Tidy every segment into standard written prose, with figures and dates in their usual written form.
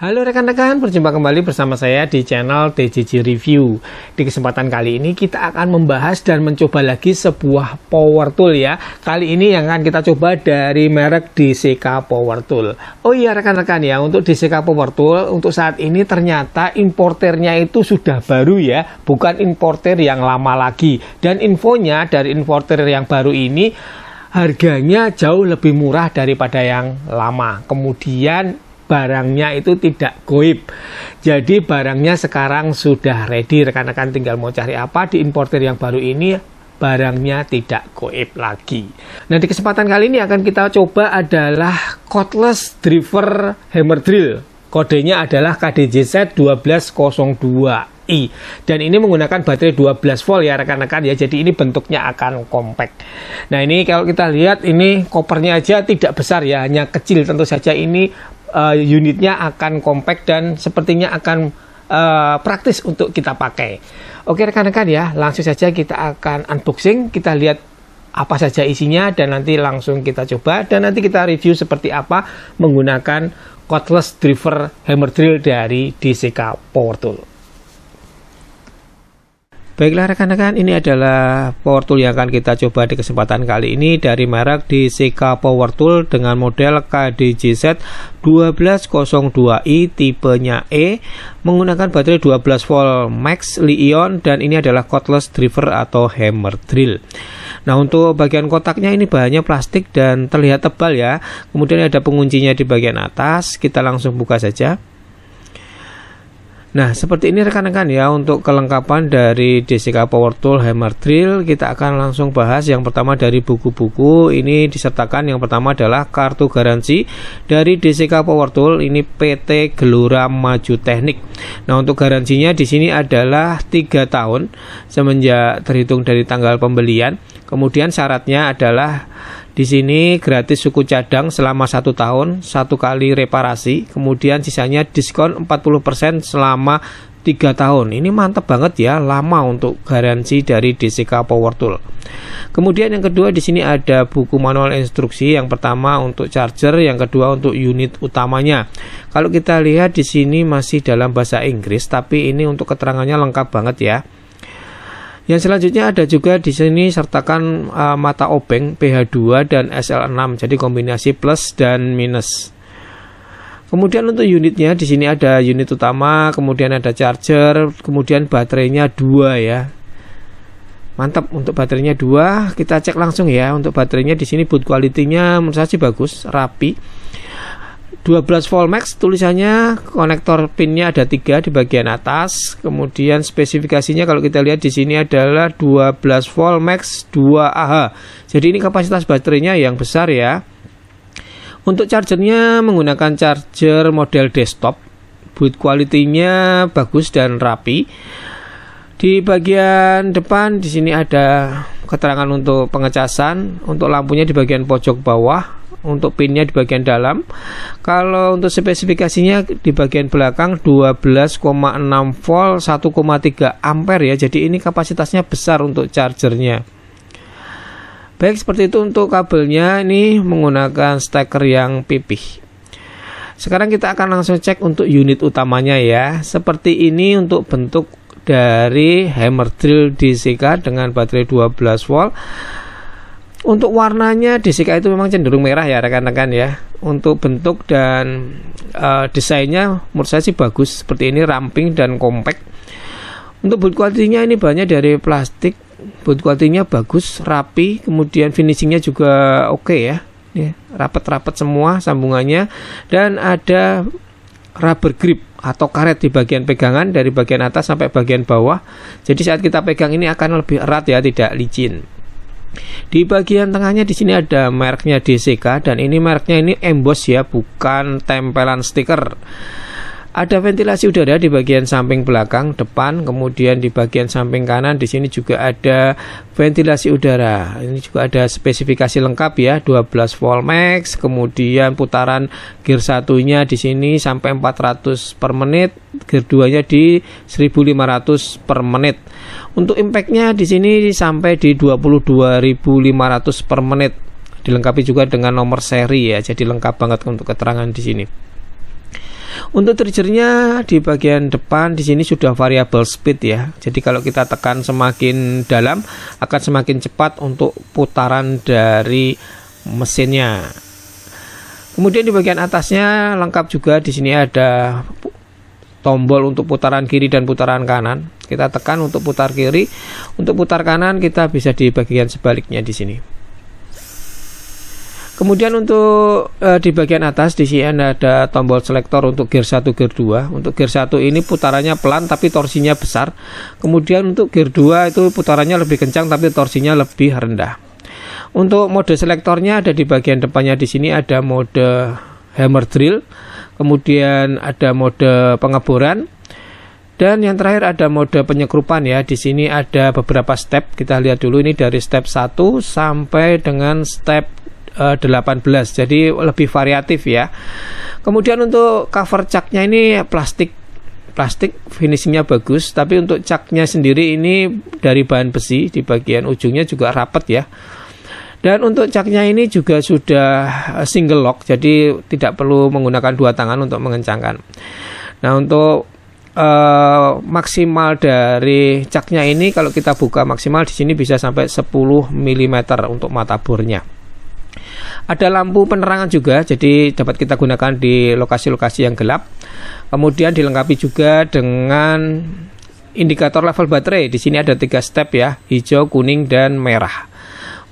Halo rekan-rekan, berjumpa kembali bersama saya di channel TJJ Review. Di kesempatan kali ini kita akan membahas dan mencoba lagi sebuah power tool ya. Kali ini yang akan kita coba dari merek DCK Power Tool. Oh iya rekan-rekan ya, untuk DCK Power Tool untuk saat ini ternyata importernya itu sudah baru ya, bukan importer yang lama lagi. Dan infonya dari importer yang baru ini harganya jauh lebih murah daripada yang lama. Kemudian barangnya itu tidak goib. Jadi barangnya sekarang sudah ready. Rekan-rekan tinggal mau cari apa di importer yang baru ini, barangnya tidak goib lagi. Nah di kesempatan kali ini akan kita coba adalah cordless driver hammer drill. Kodenya adalah KDJZ 1202i. Dan ini menggunakan baterai 12 volt ya rekan-rekan ya. Jadi ini bentuknya akan compact. Nah ini kalau kita lihat ini kopernya aja tidak besar ya, hanya kecil. Tentu saja ini unitnya akan compact dan sepertinya akan praktis untuk kita pakai. Oke rekan-rekan ya, langsung saja kita akan unboxing, kita lihat apa saja isinya dan nanti langsung kita coba dan nanti kita review seperti apa menggunakan cordless driver hammer drill dari DCK Power Tool. Baiklah rekan-rekan, ini adalah power tool yang akan kita coba di kesempatan kali ini dari merek DCK Power Tool dengan model KDJZ 1202i tipenya E, menggunakan baterai 12 volt max Li-ion dan ini adalah cordless driver atau hammer drill. Nah untuk bagian kotaknya ini bahannya plastik dan terlihat tebal ya. Kemudian ada penguncinya di bagian atas, kita langsung buka saja. Nah seperti ini rekan-rekan ya untuk kelengkapan dari DCK Power Tool Hammer Drill. Kita akan langsung bahas yang pertama dari buku-buku. Ini disertakan yang pertama adalah kartu garansi dari DCK Power Tool, ini PT Gelora Maju Teknik. Nah untuk garansinya di sini adalah 3 tahun semenjak terhitung dari tanggal pembelian. Kemudian syaratnya adalah di sini gratis suku cadang selama 1 tahun, 1 kali reparasi, kemudian sisanya diskon 40% selama 3 tahun. Ini mantap banget ya, lama untuk garansi dari DCK Power Tool. Kemudian yang kedua di sini ada buku manual instruksi. Yang pertama untuk charger, yang kedua untuk unit utamanya. Kalau kita lihat di sini masih dalam bahasa Inggris, tapi ini untuk keterangannya lengkap banget ya. Yang selanjutnya ada juga di sini sertakan mata obeng PH2 dan SL6, jadi kombinasi plus dan minus. Kemudian untuk unitnya di sini ada unit utama, kemudian ada charger, kemudian baterainya 2 ya. Mantap untuk baterainya 2. Kita cek langsung ya untuk baterainya di sini boot quality-nya menurut saya sih bagus, rapi. 12 volt max tulisannya, konektor pinnya ada 3 di bagian atas. Kemudian spesifikasinya kalau kita lihat di sini adalah 12 volt max 2Ah. Jadi ini kapasitas baterainya yang besar ya. Untuk chargernya menggunakan charger model desktop. Boot quality-nya bagus dan rapi. Di bagian depan di sini ada keterangan untuk pengecasan, untuk lampunya di bagian pojok bawah. Untuk pinnya di bagian dalam. Kalau untuk spesifikasinya di bagian belakang 12,6 volt 1,3 ampere ya. Jadi ini kapasitasnya besar untuk chargernya. Baik, seperti itu untuk kabelnya. Ini menggunakan steker yang pipih. Sekarang kita akan langsung cek untuk unit utamanya ya. Seperti ini untuk bentuk dari hammer drill DCK dengan baterai 12 volt. Untuk warnanya DCK itu memang cenderung merah ya rekan-rekan ya. Untuk bentuk dan desainnya menurut saya sih bagus. Seperti ini ramping dan compact. Untuk boot quality-nya ini bahannya dari plastik. Boot quality-nya bagus, rapi. Kemudian finishingnya juga oke ya. Rapat-rapat semua sambungannya. Dan ada rubber grip atau karet di bagian pegangan dari bagian atas sampai bagian bawah. Jadi saat kita pegang ini akan lebih erat ya, tidak licin. Di bagian tengahnya di sini ada mereknya DCK dan ini mereknya ini emboss ya, bukan tempelan stiker. Ada ventilasi udara di bagian samping belakang depan, kemudian di bagian samping kanan di sini juga ada ventilasi udara. Ini juga ada spesifikasi lengkap ya, 12 volt max, kemudian putaran gear satunya di sini sampai 400 per menit, gear 2-nya di 1500 per menit. Untuk impactnya di sini sampai di 22.500 per menit. Dilengkapi juga dengan nomor seri ya, jadi lengkap banget untuk keterangan di sini. Untuk triggernya di bagian depan di sini sudah variable speed ya. Jadi kalau kita tekan semakin dalam akan semakin cepat untuk putaran dari mesinnya. Kemudian di bagian atasnya lengkap juga, di sini ada tombol untuk putaran kiri dan putaran kanan. Kita tekan untuk putar kiri, untuk putar kanan kita bisa di bagian sebaliknya di sini. Kemudian untuk di bagian atas di sini ada tombol selektor untuk gear 1, gear 2. Untuk gear 1 ini putarannya pelan tapi torsinya besar. Kemudian untuk gear 2 itu putarannya lebih kencang tapi torsinya lebih rendah. Untuk mode selektornya ada di bagian depannya, di sini ada mode hammer drill, kemudian ada mode pengeboran, dan yang terakhir ada mode penyekrupan ya. Di sini ada beberapa step. Kita lihat dulu ini dari step 1 sampai dengan step 18, jadi lebih variatif ya. Kemudian untuk cover caknya ini plastik finishingnya bagus, tapi untuk caknya sendiri ini dari bahan besi, di bagian ujungnya juga rapat ya. Dan untuk caknya ini juga sudah single lock, jadi tidak perlu menggunakan dua tangan untuk mengencangkan. Nah, untuk maksimal dari caknya ini kalau kita buka maksimal di sini bisa sampai 10 mm untuk mata bornya. Ada lampu penerangan juga, jadi dapat kita gunakan di lokasi-lokasi yang gelap. Kemudian dilengkapi juga dengan indikator level baterai. Di sini ada 3 step ya, hijau, kuning, dan merah.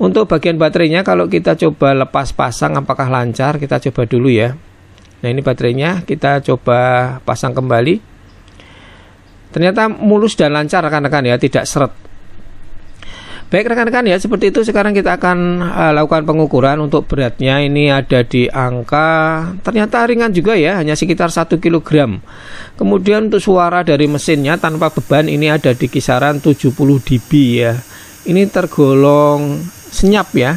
Untuk bagian baterainya kalau kita coba lepas pasang apakah lancar, kita coba dulu ya. Nah, ini baterainya, kita coba pasang kembali. Ternyata mulus dan lancar rekan-rekan ya, tidak seret. Baik rekan-rekan ya, seperti itu. Sekarang kita akan lakukan pengukuran. Untuk beratnya ini ada di angka, ternyata ringan juga ya, hanya sekitar 1 kg. Kemudian untuk suara dari mesinnya tanpa beban ini ada di kisaran 70 dB ya. Ini tergolong senyap ya.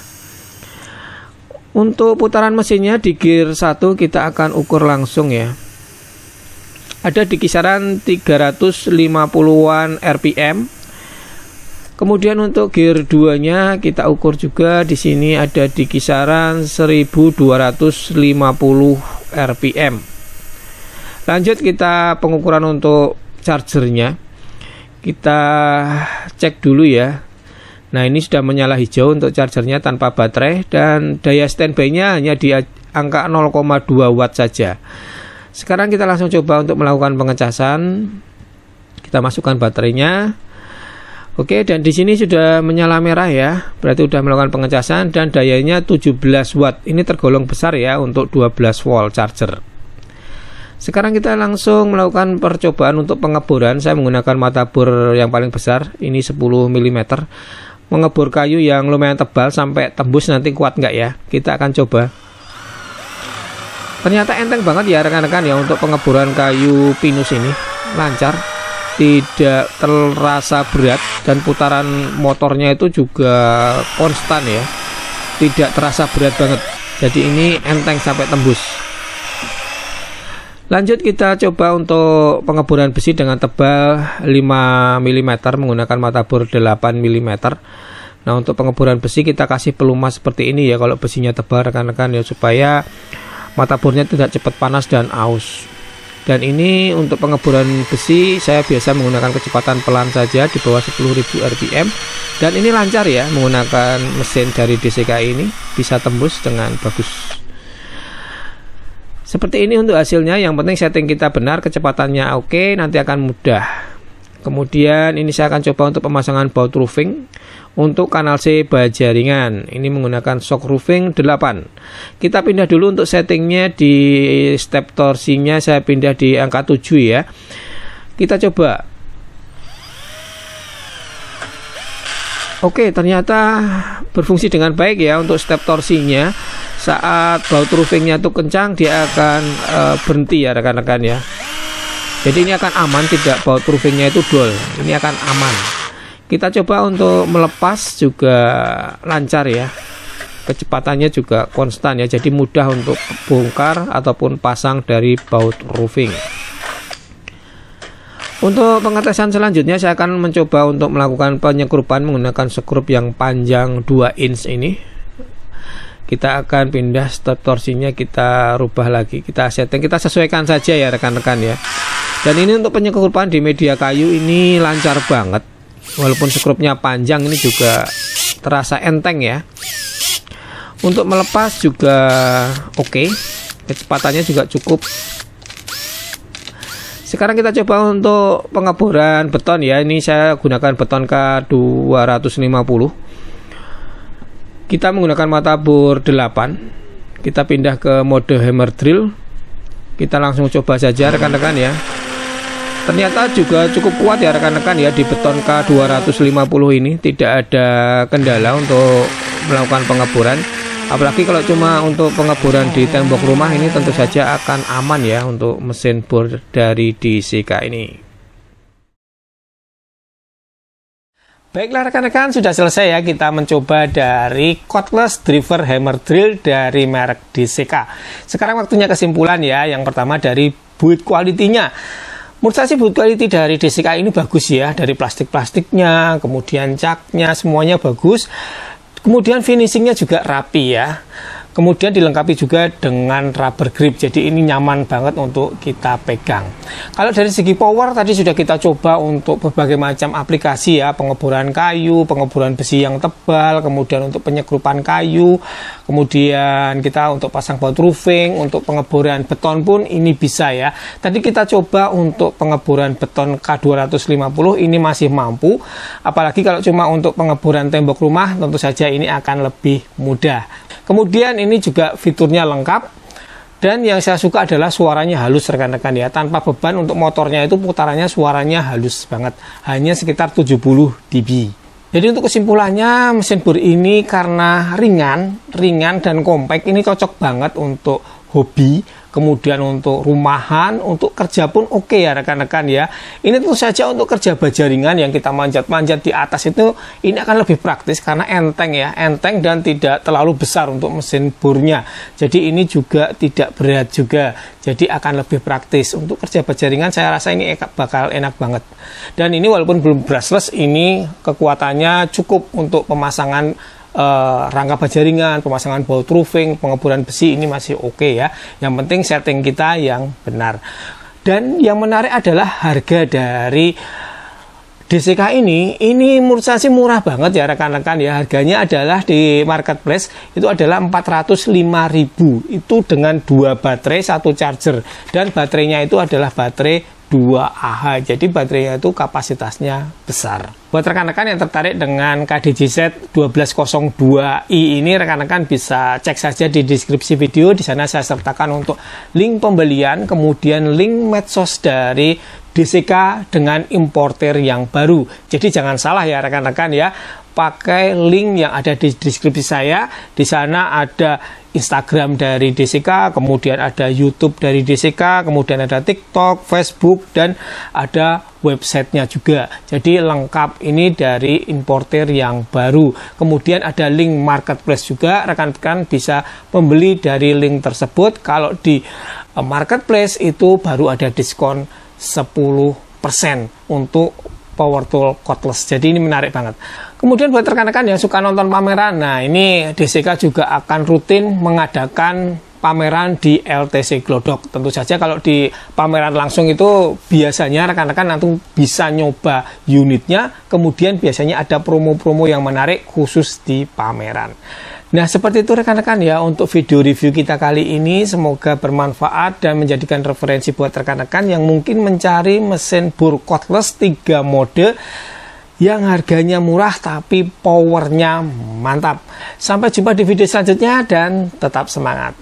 Untuk putaran mesinnya di gear 1 kita akan ukur langsung ya. Ada di kisaran 350-an RPM. Kemudian untuk gear 2-nya kita ukur juga, di sini ada di kisaran 1250 RPM. Lanjut kita pengukuran untuk chargernya. Kita cek dulu ya. Nah, ini sudah menyala hijau untuk chargernya tanpa baterai, dan daya standby-nya hanya di angka 0,2 watt saja. Sekarang kita langsung coba untuk melakukan pengecasan. Kita masukkan baterainya. Oke, dan di sini sudah menyala merah ya, berarti sudah melakukan pengecasan dan dayanya 17 watt. Ini tergolong besar ya untuk 12 volt charger. Sekarang kita langsung melakukan percobaan untuk pengeboran. Saya menggunakan mata bor yang paling besar, ini 10 mm. Mengebor kayu yang lumayan tebal sampai tembus, nanti kuat nggak ya? Kita akan coba. Ternyata enteng banget ya rekan-rekan ya untuk pengeboran kayu pinus ini, lancar. Tidak terasa berat dan putaran motornya itu juga konstan ya, tidak terasa berat banget, jadi ini enteng sampai tembus. Lanjut kita coba untuk pengeboran besi dengan tebal 5 mm menggunakan mata bor 8 mm. Nah, untuk pengeboran besi kita kasih pelumas seperti ini ya kalau besinya tebal rekan-rekan ya, supaya mata bornya tidak cepat panas dan aus. Dan ini untuk pengeboran besi saya biasa menggunakan kecepatan pelan saja di bawah 10.000 RPM, dan ini lancar ya, menggunakan mesin dari DCK ini bisa tembus dengan bagus. Seperti ini untuk hasilnya. Yang penting setting kita benar, kecepatannya oke, nanti akan mudah. Kemudian ini saya akan coba untuk pemasangan baut roofing untuk kanal C baja ringan. Ini menggunakan shock roofing 8. Kita pindah dulu untuk settingnya, di step torsinya saya pindah di angka 7 ya. Kita coba. Oke, ternyata berfungsi dengan baik ya untuk step torsinya. Saat baut roofingnya itu kencang, dia akan berhenti ya rekan-rekan ya. Jadi ini akan aman, tidak baut roofingnya itu dol. Ini akan aman. Kita coba untuk melepas juga lancar ya. Kecepatannya juga konstan ya. Jadi mudah untuk bongkar ataupun pasang dari baut roofing. Untuk pengetesan selanjutnya saya akan mencoba untuk melakukan penyekrupan menggunakan sekrup yang panjang 2 inch ini. kita akan pindah step torsinya, kita rubah lagi, kita setting, kita sesuaikan saja ya rekan-rekan ya. Dan ini untuk penyeluncupan di media kayu ini lancar banget, walaupun skrupnya panjang ini juga terasa enteng ya. Untuk melepas juga oke, kecepatannya juga cukup. Sekarang kita coba untuk pengeboran beton ya. Ini saya gunakan beton K250. Kita menggunakan mata bor 8. Kita pindah ke mode hammer drill. Kita langsung coba saja rekan-rekan ya. Ternyata juga cukup kuat ya rekan-rekan ya, di beton K250 ini tidak ada kendala untuk melakukan pengeboran. Apalagi kalau cuma untuk pengeboran di tembok rumah, ini tentu saja akan aman ya untuk mesin bor dari DCK ini. Baiklah rekan-rekan, sudah selesai ya kita mencoba dari cordless driver hammer drill dari merek DCK. Sekarang waktunya kesimpulan ya. Yang pertama dari build quality-nya. Menurut saya sih build quality dari DCK ini bagus ya, dari plastik-plastiknya, kemudian caknya, semuanya bagus. Kemudian finishingnya juga rapi ya. Kemudian dilengkapi juga dengan rubber grip, jadi ini nyaman banget untuk kita pegang. Kalau dari segi power tadi sudah kita coba untuk berbagai macam aplikasi ya, pengeboran kayu, pengeboran besi yang tebal, kemudian untuk penyekrupan kayu, kemudian kita untuk pasang baut roofing, untuk pengeboran beton pun ini bisa ya. Tadi kita coba untuk pengeboran beton K250 ini masih mampu, apalagi kalau cuma untuk pengeboran tembok rumah tentu saja ini akan lebih mudah. Kemudian ini juga fiturnya lengkap, dan yang saya suka adalah suaranya halus rekan-rekan ya, tanpa beban. Untuk motornya itu putarannya suaranya halus banget, hanya sekitar 70 dB. Jadi untuk kesimpulannya, mesin bor ini karena ringan dan kompak, ini cocok banget untuk hobi, kemudian untuk rumahan, untuk kerja pun oke ya rekan-rekan ya. Ini tentu saja untuk kerja bajaringan yang kita manjat-manjat di atas itu, ini akan lebih praktis karena enteng ya, enteng dan tidak terlalu besar untuk mesin bornya. Jadi ini juga tidak berat juga, jadi akan lebih praktis untuk kerja bajaringan. Saya rasa ini bakal enak banget. Dan ini walaupun belum brushless, ini kekuatannya cukup untuk pemasangan rangka bajaringan, pemasangan baut roofing, pengeboran besi ini masih oke ya. Yang penting setting kita yang benar. Dan yang menarik adalah harga dari DCK ini menurut saya sih murah banget ya rekan-rekan ya. Harganya adalah di marketplace itu adalah 405.000. Itu dengan 2 baterai, 1 charger, dan baterainya itu adalah baterai 2Ah, jadi baterainya itu kapasitasnya besar. Buat rekan-rekan yang tertarik dengan KDJZ 1202i ini, rekan-rekan bisa cek saja di deskripsi video. Di sana saya sertakan untuk link pembelian, kemudian link medsos dari DCK dengan importer yang baru. Jadi jangan salah ya rekan-rekan ya, pakai link yang ada di deskripsi saya. Di sana ada Instagram dari DCK, kemudian ada YouTube dari DCK, kemudian ada TikTok, Facebook, dan ada websitenya juga. Jadi lengkap ini dari importer yang baru. Kemudian ada link marketplace juga, rekan-rekan bisa membeli dari link tersebut. Kalau di marketplace itu baru ada diskon 10% untuk power tool cordless. Jadi ini menarik banget. Kemudian buat rekan-rekan yang suka nonton pameran, nah ini DCK juga akan rutin mengadakan pameran di LTC Glodok. Tentu saja kalau di pameran langsung itu biasanya rekan-rekan nanti bisa nyoba unitnya, kemudian biasanya ada promo-promo yang menarik khusus di pameran. Nah seperti itu rekan-rekan ya untuk video review kita kali ini. Semoga bermanfaat dan menjadikan referensi buat rekan-rekan yang mungkin mencari mesin bor cordless 3 mode yang harganya murah tapi powernya mantap. Sampai jumpa di video selanjutnya dan tetap semangat.